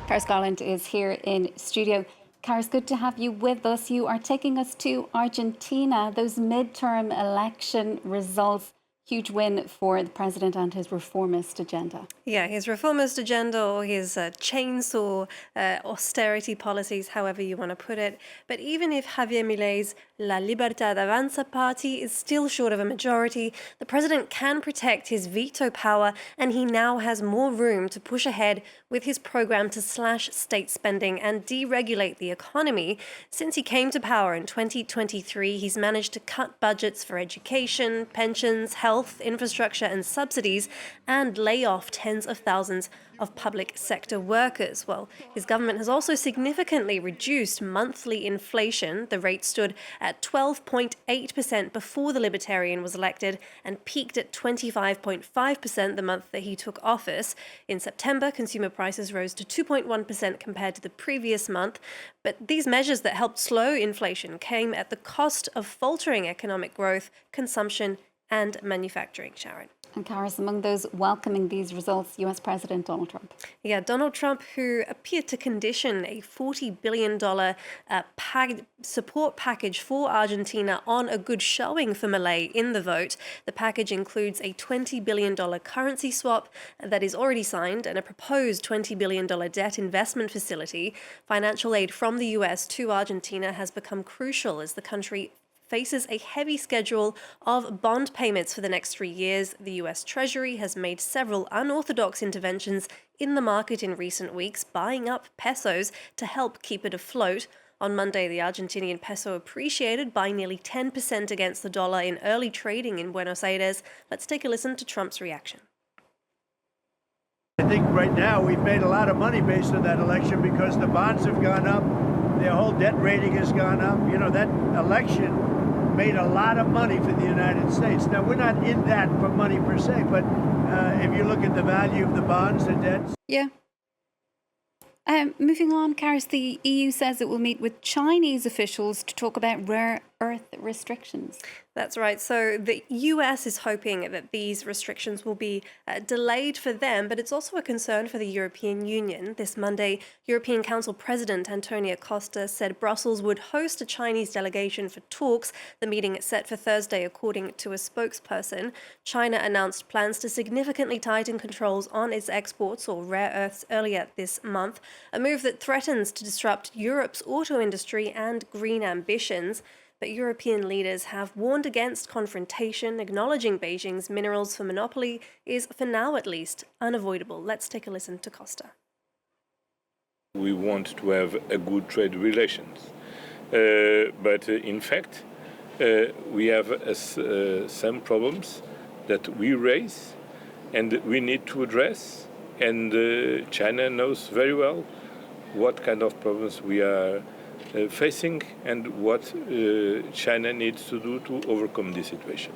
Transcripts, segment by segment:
Karis Garland is here in studio. Karis, good to have you with us. You are taking us to Argentina. Those midterm election results, huge win for the president and his reformist agenda. Yeah, his reformist agenda or his chainsaw austerity policies, however you want to put it. But even if Javier Milei's La Libertad Avanza party is still short of a majority, the president can protect his veto power, and he now has more room to push ahead with his program to slash state spending and deregulate the economy. Since he came to power in 2023, he's managed to cut budgets for education, pensions, health, infrastructure and subsidies, and lay off tens of thousands of public sector workers. Well, his government has also significantly reduced monthly inflation. The rate stood at 12.8% before the Libertarian was elected and peaked at 25.5% the month that he took office. In September, consumer prices rose to 2.1% compared to the previous month. But these measures that helped slow inflation came at the cost of faltering economic growth, consumption, and manufacturing, Sharon. And Karis, among those welcoming these results, US President Donald Trump. Yeah, Donald Trump, who appeared to condition a $40 billion support package for Argentina on a good showing for Milei in the vote. The package includes a $20 billion currency swap that is already signed and a proposed $20 billion debt investment facility. Financial aid from the US to Argentina has become crucial as the country faces a heavy schedule of bond payments for the next 3 years. The US Treasury has made several unorthodox interventions in the market in recent weeks, buying up pesos to help keep it afloat. On Monday, the Argentinian peso appreciated by nearly 10% against the dollar in early trading in Buenos Aires. Let's take a listen to Trump's reaction. I think right now we've made a lot of money based on that election because the bonds have gone up, their whole debt rating has gone up. You know, that election made a lot of money for the United States. Now, we're not in that for money per se, but if you look at the value of the bonds, the debts. Yeah. Moving on, Karis, the EU says it will meet with Chinese officials to talk about rare earth restrictions. That's right. So the US is hoping that these restrictions will be delayed for them, but it's also a concern for the European Union. This Monday, European Council President Antonio Costa said Brussels would host a Chinese delegation for talks. The meeting is set for Thursday, according to a spokesperson. China announced plans to significantly tighten controls on its exports or rare earths earlier this month, a move that threatens to disrupt Europe's auto industry and green ambitions. But European leaders have warned against confrontation, acknowledging Beijing's minerals for monopoly is, for now at least, unavoidable. Let's take a listen to Costa. We want to have a good trade relations, but in fact, we have some problems that we raise and we need to address, and China knows very well what kind of problems we are facing and what China needs to do to overcome this situation.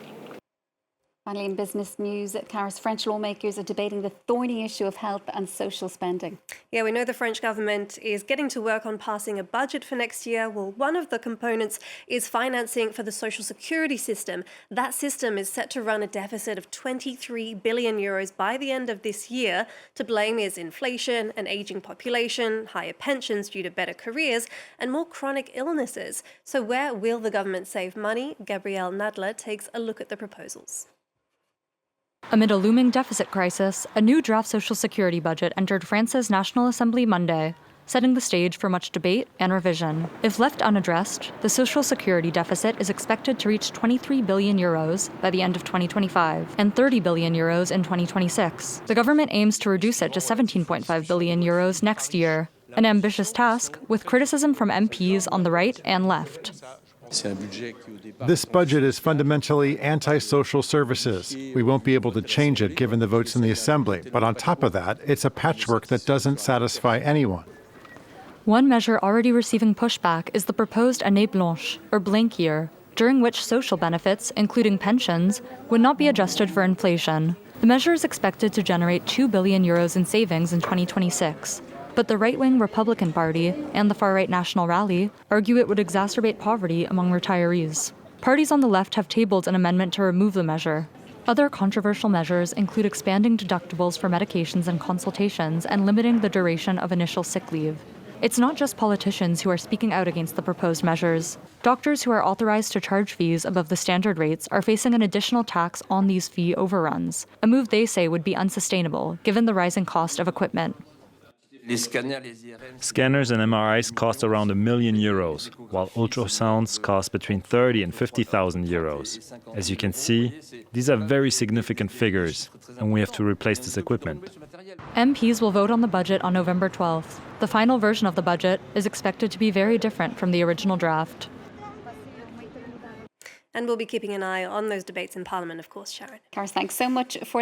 Finally, in business news, Karis, French lawmakers are debating the thorny issue of health and social spending. Yeah, we know the French government is getting to work on passing a budget for next year. Well, one of the components is financing for the social security system. That system is set to run a deficit of 23 billion euros by the end of this year. To blame is inflation, an aging population, higher pensions due to better careers, and more chronic illnesses. So where will the government save money? Gabrielle Nadler takes a look at the proposals. Amid a looming deficit crisis, a new draft Social Security budget entered France's National Assembly Monday, setting the stage for much debate and revision. If left unaddressed, the Social Security deficit is expected to reach 23 billion euros by the end of 2025 and 30 billion euros in 2026. The government aims to reduce it to 17.5 billion euros next year, an ambitious task with criticism from MPs on the right and left. This budget is fundamentally anti-social services. We won't be able to change it given the votes in the Assembly, but on top of that, it's a patchwork that doesn't satisfy anyone. One measure already receiving pushback is the proposed année blanche, or blank year, during which social benefits, including pensions, would not be adjusted for inflation. The measure is expected to generate 2 billion euros in savings in 2026. But the right-wing Republican Party and the far-right National Rally argue it would exacerbate poverty among retirees. Parties on the left have tabled an amendment to remove the measure. Other controversial measures include expanding deductibles for medications and consultations and limiting the duration of initial sick leave. It's not just politicians who are speaking out against the proposed measures. Doctors who are authorized to charge fees above the standard rates are facing an additional tax on these fee overruns, a move they say would be unsustainable given the rising cost of equipment. Scanners and MRIs cost around €1 million, while ultrasounds cost between 30 and 50,000 euros. As you can see, these are very significant figures, and we have to replace this equipment. MPs will vote on the budget on November 12th. The final version of the budget is expected to be very different from the original draft. And we'll be keeping an eye on those debates in Parliament, of course, Sharon. Karis, thanks so much for that.